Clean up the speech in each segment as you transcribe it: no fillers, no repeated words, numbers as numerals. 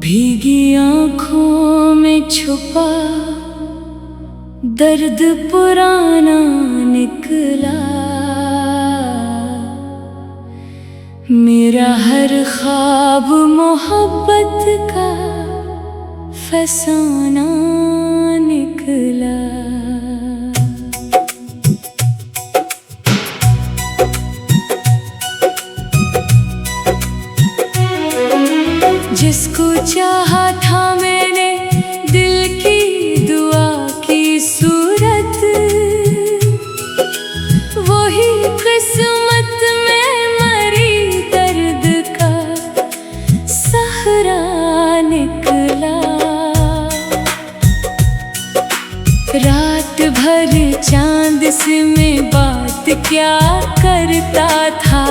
भीगी आँखों में छुपा दर्द पुराना निकला। मेरा हर ख्वाब मोहब्बत का फसाना निकला। जिसको चाहा था मैंने दिल की दुआ की सूरत, वही किस्मत में मरी दर्द का सहरा निकला। रात भर चांद से मैं बात क्या करता था,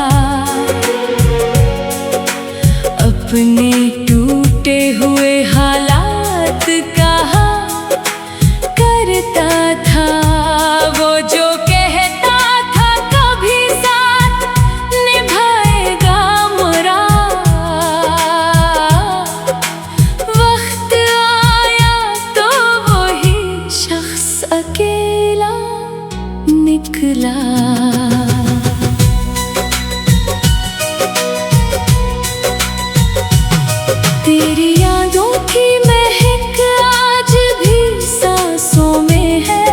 अपने टूटे हुए हालात कहा करता था। वो जो कहता था कभी साथ निभाएगा मेरा, वक्त आया तो वही शख्स अकेला निकला। तेरी यादों की महक आज भी सांसों में है,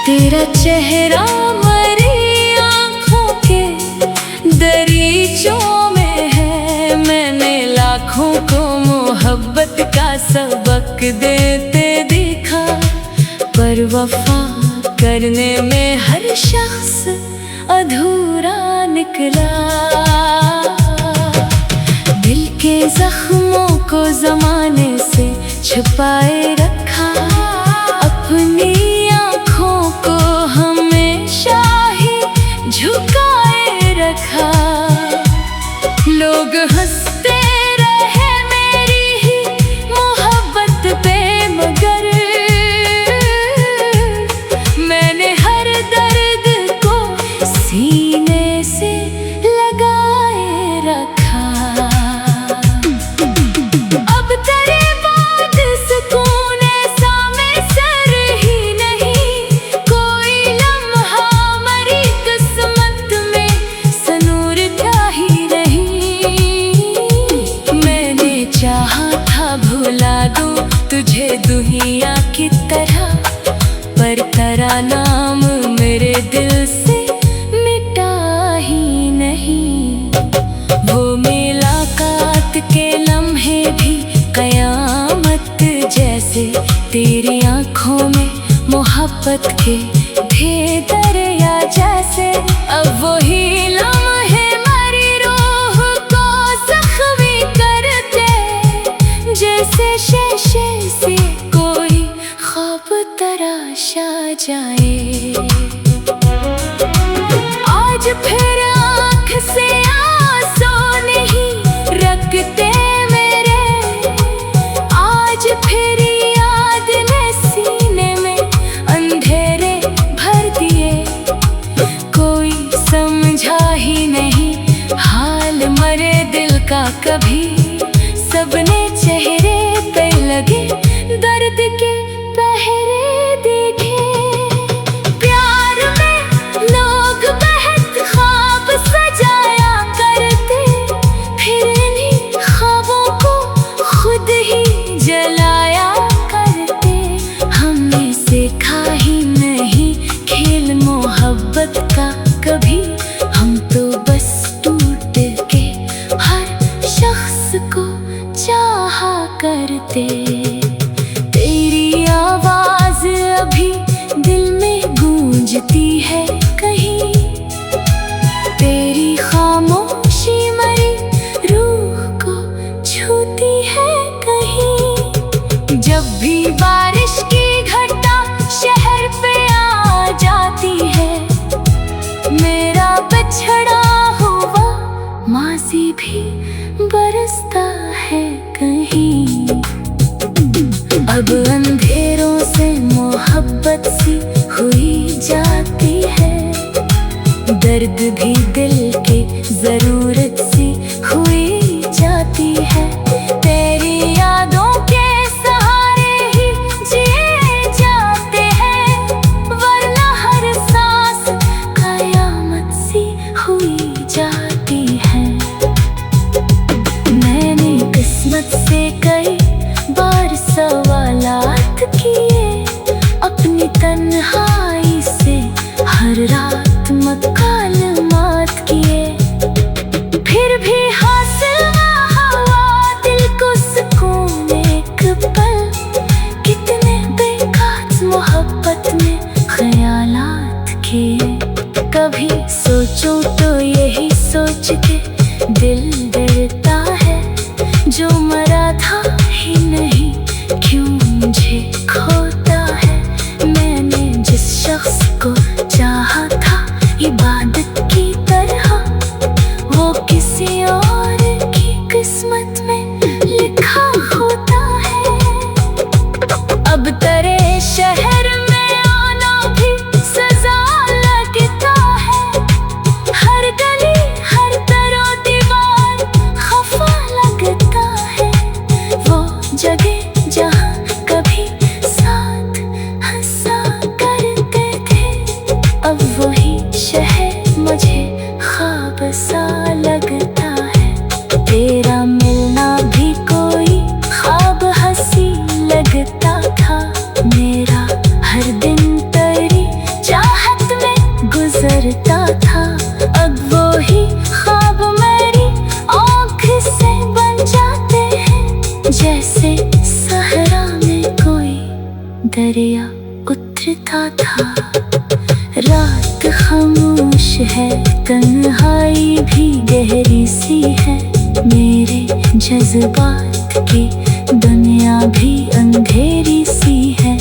तेरा चेहरा मरी आँखों के दरीचों में है। मैंने लाखों को मोहब्बत का सबक देते देखा, पर वफा करने में हर शख्स अधूरा निकला। दिल के जख्मों को ज़माने से छुपाए रखा, अपनी आँखों को हमेशा ही झुकाए रखा। लोग हंसते रहे मेरी ही मोहब्बत पे, मगर मैंने हर दर्द को सीने से लगाए रखा। अब तेरे बाद सुकून ऐसा मैसर ही नहीं, कोई लम्हा मरी किस्मत में सनूर था ही नहीं। मैंने चाहा था भुला दूं तुझे दुनिया की तरह, पर तेरा नाम मेरे दिल से मिटा ही नहीं। वो मुलाकात के लम्हे भी कयामत जैसे, तेरी आँखों में मोहब्बत के थे दरिया जैसे। अब वही लम्हे मेरी रूह को जख्मी करते, जैसे शीशे से कोई ख्वाब तराशा जाए। आज फिर आँख से आंसू नहीं रखते मेरे, आज फिर याद ने सीने में अंधेरे भर दिए। कोई समझा ही नहीं हाल मरे दिल का कभी, सबने चेहरे पे लगे दर्द के पहरे देखे। प्यार में लोग बहुत ख्वाब सजाया करते, फिर इन्हीं ख्वाबों को खुद ही जलाया करते। हमने सीखा ही नहीं खेल मोहब्बत का कभी, हम तो बस टूट के हर शख्स को चाहा करते। तेरी आवाज अभी दिल में गूंजती है कहीं, तेरी खामोशी मरी रूह को छूती है कहीं। जब भी बारिश की घटा शहर पे आ जाती है, मेरा बिछड़ा हुआ माज़ी भी बरसता है कहीं। अब अंधेरों से मोहब्बत सी हुई जाती है, दर्द भी दिल के जरूरत सी हुई जाती है। था। रात खामोश है, तन्हाई भी गहरी सी है, मेरे जज्बात की दुनिया भी अंधेरी सी है।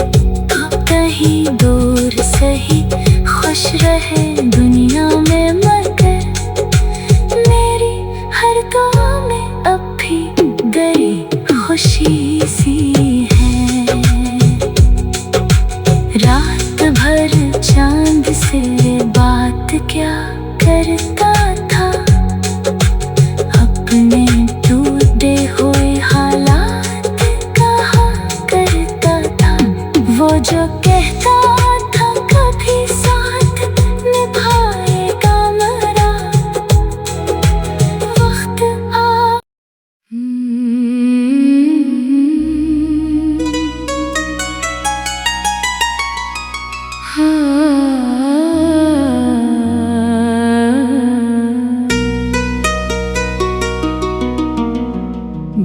कहीं दूर सही खुश रहे दुनिया में, मगर मेरी हर दुआ में अब भी गई खुशी सी है। रात भर चांद से बात क्या करता था, अपने टूटे हुए हालात कहा करता था। वो जो कहता था कभी साथ निभाएगा मेरा, वक्त आ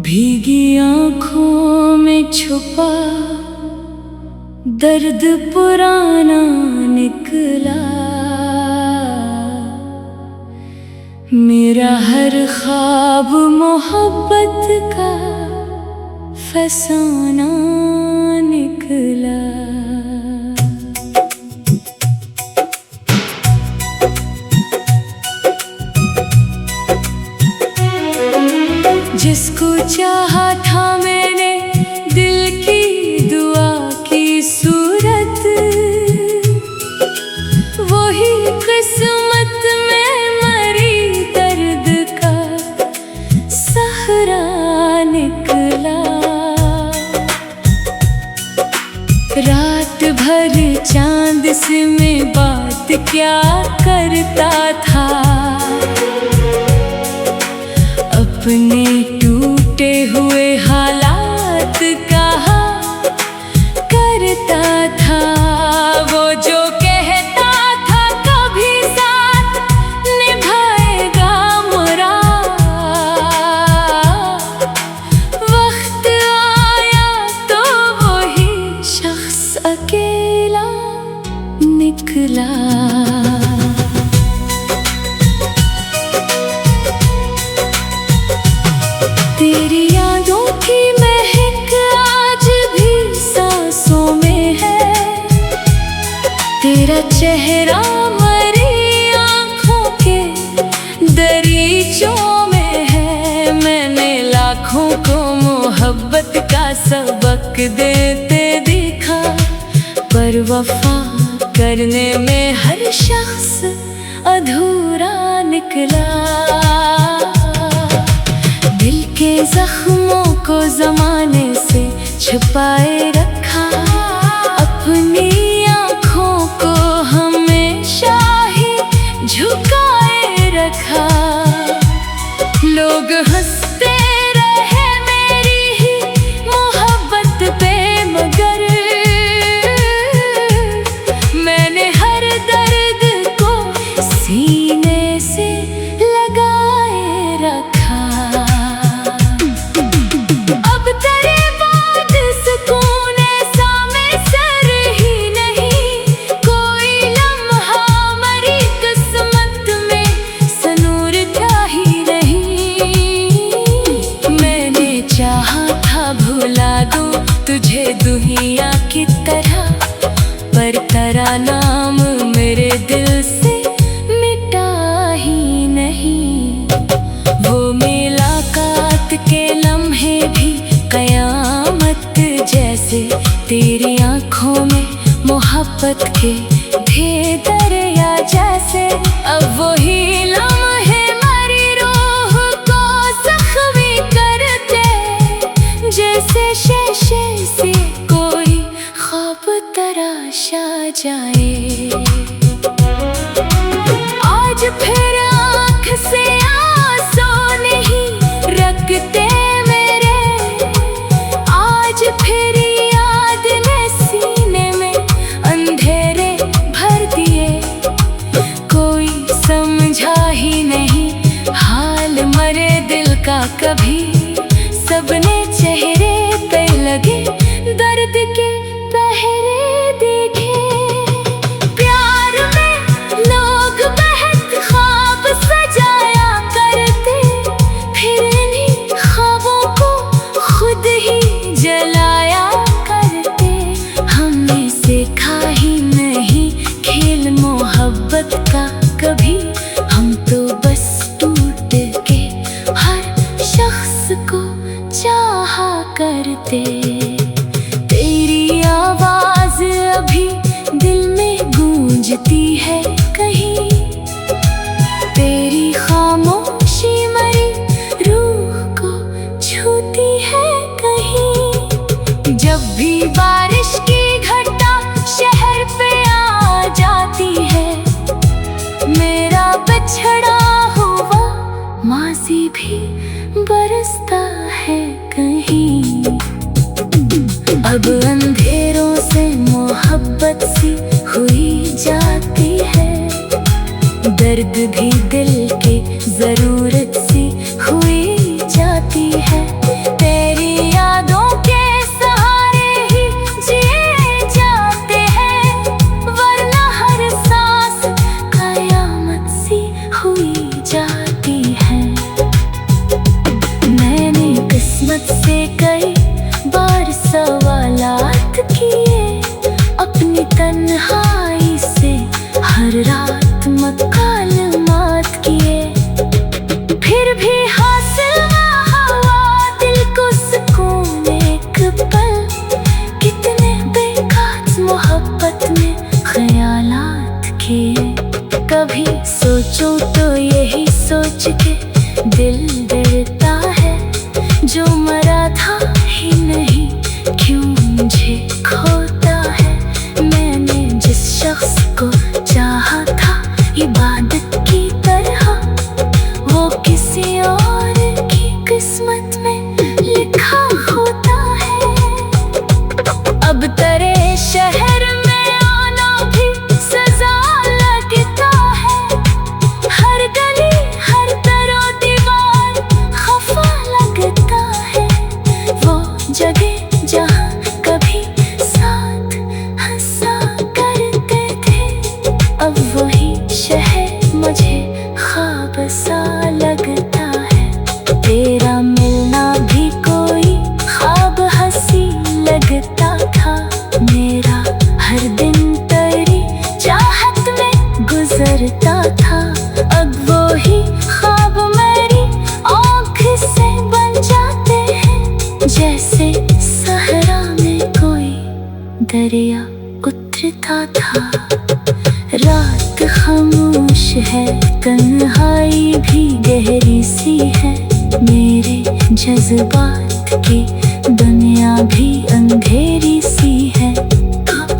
भीगी आँखों में छुपा दर्द पुराना निकला, मेरा हर ख्वाब मोहब्बत का फसाना निकला। जिसको चाहा था मैंने दिल की दुआ की सूरत, वही किस्मत में मरी दर्द का सहरा निकला। रात भर चांद से मैं बात क्या करता था, अपने टूटे हुए हालात कहा करता था। वो जो कहता था कभी साथ निभाएगा मेरा, वक्त आया तो वही शख्स अकेला निकला। तेरी यादों की महक आज भी सांसों में है, तेरा चेहरा मरी आँखों के दरीचों में है। मैंने लाखों को मोहब्बत का सबक देते देखा, पर वफा करने में हर शख्स अधूरा निकला। दिल के जख्मों को जमाने से छुपाए रखा, अपनी आँखों को हमेशा ही झुकाए रखा। लोग हंसते रहे मेरी ही मोहब्बत पे, मगर मैंने हर दर्द को सीने से लगाए रखा। अब तेरे बाद सुकून ऐसा मैसर ही नहीं, कोई लम्हा मरी किस्मत में सनूर था ही नहीं। मैंने चाहा था भुला दूं तुझे दुनिया की तरह, पर तेरा नाम मेरे दिल से मिटा ही नहीं। वो मुलाकात के लम्हे भी कयामत जैसे, तेरी आँखों में मोहब्बत के ढेर दरिया जैसे। अब वही लम्हे मेरी रूह को जख्मी करते, जैसे शीशे से कोई ख्वाब तराशा जाए। आज फिर आँख से आंसू नहीं रखते मेरे, आज फिर याद ने सीने में अंधेरे भर दिए। कोई समझा ही नहीं हाल मरे दिल का कभी, सबने चेहरे पे लगे दर्द के पहरे देखे। करते। तेरी आवाज अभी दिल में गूंजती है कहीं, तेरी खामोशी मरी रूह को छूती है कहीं। जब भी बारिश की घटा शहर पे आ जाती है, मेरा बिछड़ा हुआ माज़ी भी बरसता है कहीं। अब अंधेरों से मोहब्बत सी हुई जाती है, दर्द भी दिल के जरूरत सी हुई जाती है। तेरी यादों के सहारे ही जिए जाते हैं, वरना हर सांस कयामत सी हुई जाती है। मैंने किस्मत से कई बार सवालात किए, अपनी तन्हाई से हर रात मकालमात किए, फिर भी हासिल ना हुआ दिल को सुकून एक पल। कितने बेखास मोहब्बत में ख्यालात किए, कभी सोचूं तो यही सोच के दिल डरता है, जो मरा था ही नहीं क्यों मुझे खोता है। मैंने जिस शख्स को चाहा था इबादत की तरह, वो किसी और की किस्मत में लिखा होता है। अब तेरे शहर में आना भी सजा लगता है, हर गली हर दरो दीवार खफा लगता है। वो जगह जहाँ कभी साथ हंसा करते थे, अब वही शहर मुझे ख्वाब सा लगता है। तेरा मिलना भी कोई ख्वाब हंसी लगता था, मेरा हर दिन तेरी चाहत में गुजरता था। अब वही ख्वाब मेरी आँख से बन जाते हैं, जैसे सहरा में कोई दरिया उतरता था। रात खामोश है, तन्हाई भी गहरी सी है, मेरे जज्बात की दुनिया भी अंधेरी सी है।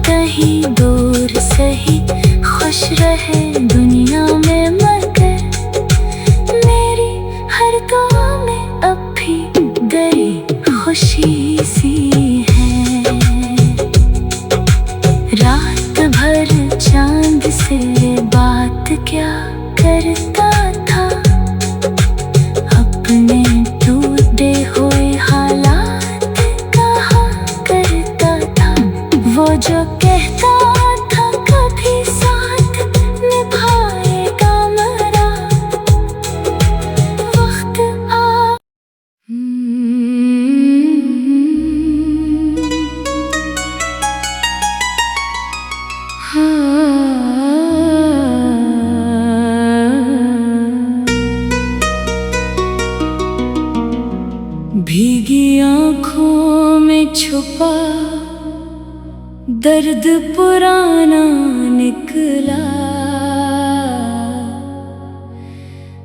कहीं दूर सही खुश रहे दुनिया में, मगर मेरी हर दुआ में अब भी गई खुशी सी है। रात भर चांद से बात क्या करता था, अपने टूटे हुए हालात कहा करता था। वो जो कहता था कभी साथ निभाएगा मेरा, वक्त आ भीगी आँखों में छुपा दर्द पुराना निकला,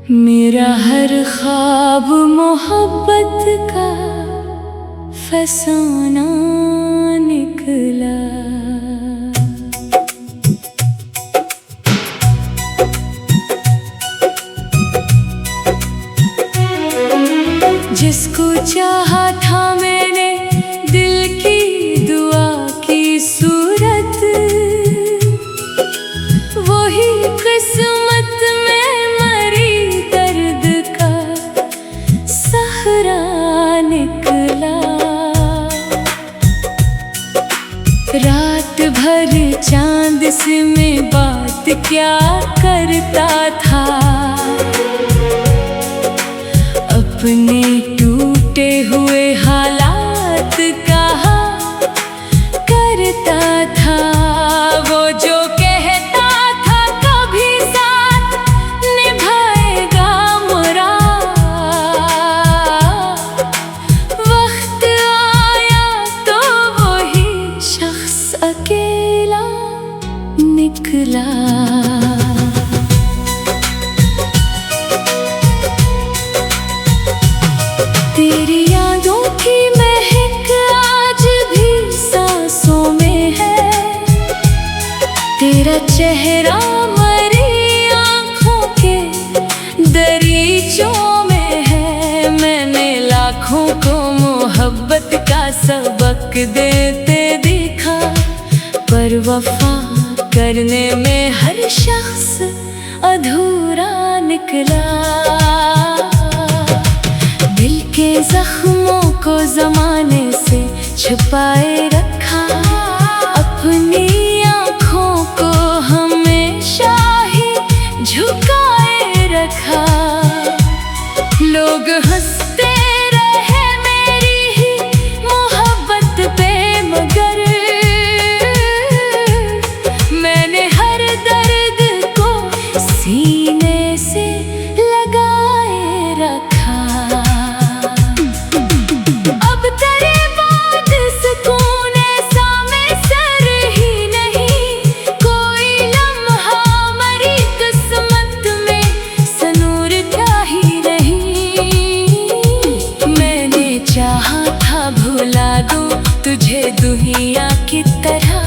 मेरा हर ख्वाब मोहब्बत का फसाना निकला। जिसको चाहा था मैंने दिल की दुआ की सूरत, वही किस्मत में मरी दर्द का सहरा निकला। रात भर चांद से मैं बात क्या करता था, अपने टूटे हुए हालात कहा करता था। वो जो कहता था कभी साथ निभाएगा मेरा, वक्त चेहरा मरी आँखों के दरीचों में है। मैंने लाखों को मोहब्बत का सबक देते देखा, पर वफा करने में हर शख्स अधूरा निकला। दिल के जख्मों को ज़माने से छुपाए रखा, अपनी आँखों को हमेशा ही झुकाए रखा। लोग हंसते रहे मेरी ही मोहब्बत पे, मगर मैंने हर दर्द को सीने से लगाए रखा। अब तेरे बाद सुकून ऐसा में सर ही नहीं, कोई लम्हा मरी किस्मत में सनूर था ही नहीं। मैंने चाहा था भुला दूं तुझे दुनिया की तरह,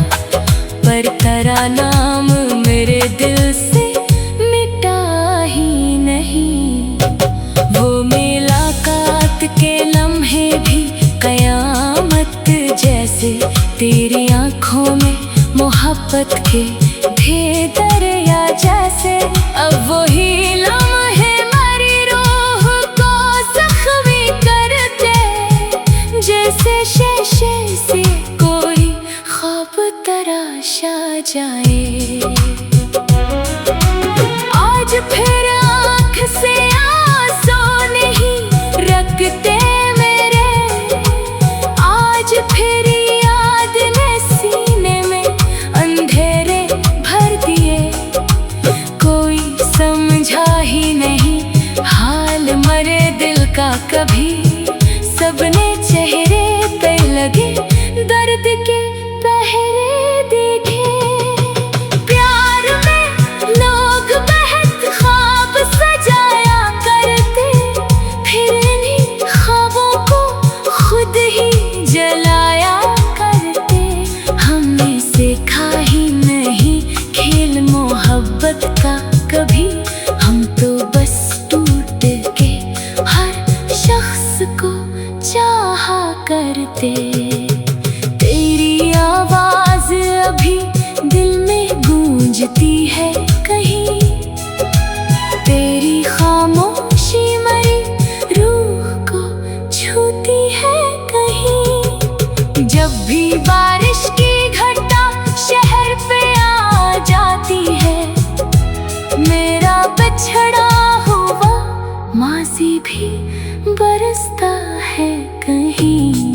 पर तेरा नाम मेरे दिल से मिटा ही नहीं। वो मुलाकात के लम्हे भी कयामत जैसे, तेरी आँखों में मोहब्बत के ढेर दरिया जैसे। अब वही लम्हे मेरी रूह को जख्मी करते, जैसे शीशे से कोई ख्वाब तराशा जाए। आज फिर आँख से आंसू नहीं रखते मेरे, आज फिर याद ने सीने में अंधेरे भर दिए। कोई समझा ही नहीं हाल मरे दिल का कभी, सबने चेहरे पे लगे दर्द के पहरे देखे। प्यार में लोग बेहद ख्वाब सजाया करते, फिर इन्हीं ख्वाबों को खुद ही जलाया करते। हमने सीखा ही नहीं खेल मोहब्बत का कभी, हम तो बस टूट के हर शख्स को चाहा करते। तेरी आवाज अभी दिल में गूंजती है कहीं, तेरी खामोशी मरी रूह को छूती है कहीं। जब भी बारिश की घटा शहर पे आ जाती है, मेरा बिछड़ा हुआ माज़ी भी बरसता है कहीं।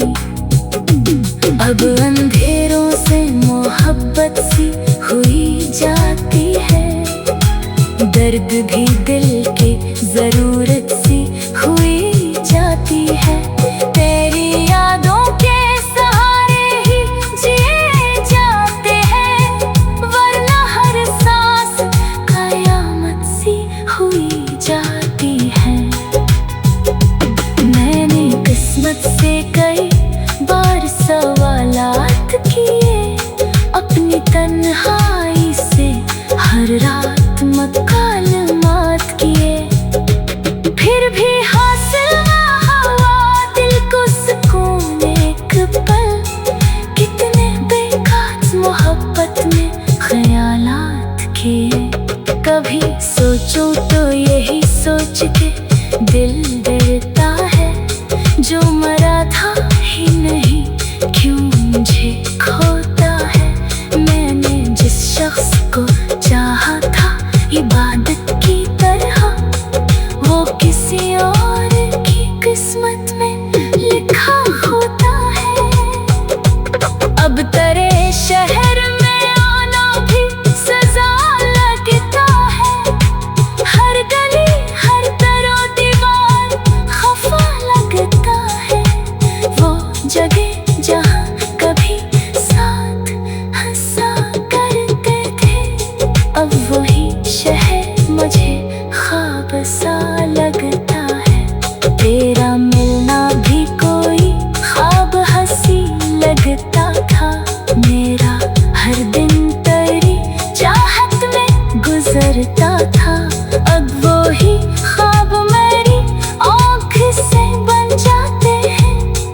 अब अंधेरों से मोहब्बत सी हुई जाती है, दर्द भी दिल की जरूरत सी हुई जाती है। तेरी यादों के सहारे ही जिए जाते हैं, वरना हर सांस कयामत सी हुई जाती है। मैंने किस्मत से कई बार सवालात किए, अपनी तन्हाई से हर रात मकालमात किए, फिर भी हासिल ना हुआ दिल को सुकून एक पल। कितने बेखास मोहब्बत में ख्यालात किए, कभी सोचूं तो यही सोच के दिल डरता है, जो मरा था ही नहीं क्यों मुझे खोता है। मैंने जिस शख्स को चाहा था इबादत की तरह, वो किसी और की किस्मत में लिखा होता है। अब तेरे शहर में आना भी सजा लगता है, हर गली हर तरो दीवार खफा लगता है। वो जगह जहाँ कभी सा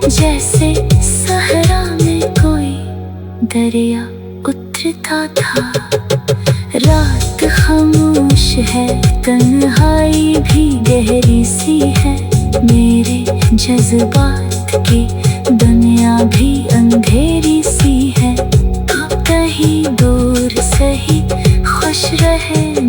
जैसे सहरा में कोई दरिया उतरता था। रात खामोश है, तन्हाई भी गहरी सी है, मेरे जज्बात की दुनिया भी अंधेरी सी है। अब कहीं दूर सही खुश रहे